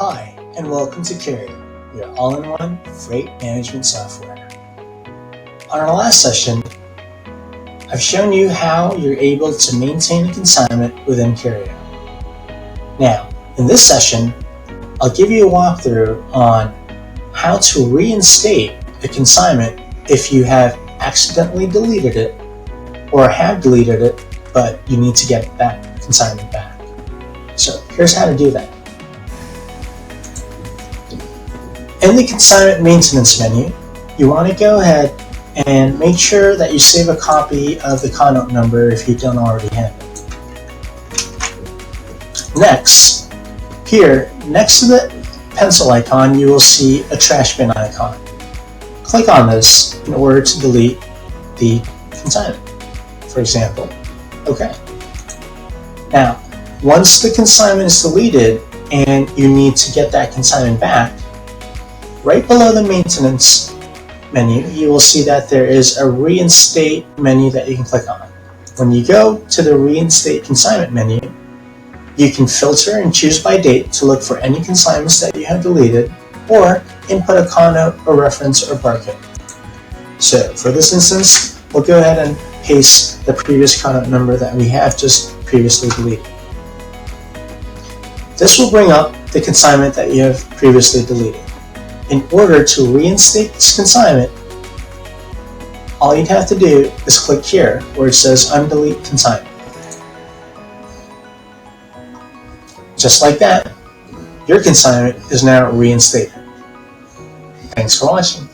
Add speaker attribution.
Speaker 1: Hi, and welcome to Cario, your all-in-one freight management software. On our last session, I've shown you how you're able to maintain a consignment within Cario. Now, in this session, I'll give you a walkthrough on how to reinstate a consignment if you have accidentally deleted it or have deleted it, but you need to get that consignment back. So here's how to do that. In the consignment maintenance menu, you want to go ahead and make sure that you save a copy of the connote number if you don't already have it. Next, here, next to the pencil icon, you will see a trash bin icon. Click on this in order to delete the consignment, for example. Okay. Now, once the consignment is deleted and you need to get that consignment back, right below the maintenance menu, you will see that there is a reinstate menu that you can click on. When you go to the reinstate consignment menu, you can filter and choose by date to look for any consignments that you have deleted, or input a connote or reference or barcode. So for this instance, we'll go ahead and paste the previous connote number that we have just previously deleted. This will bring up the consignment that you have previously deleted. In order to reinstate this consignment, all you'd have to do is click here where it says Undelete Consignment. Just like that, your consignment is now reinstated. Thanks for watching.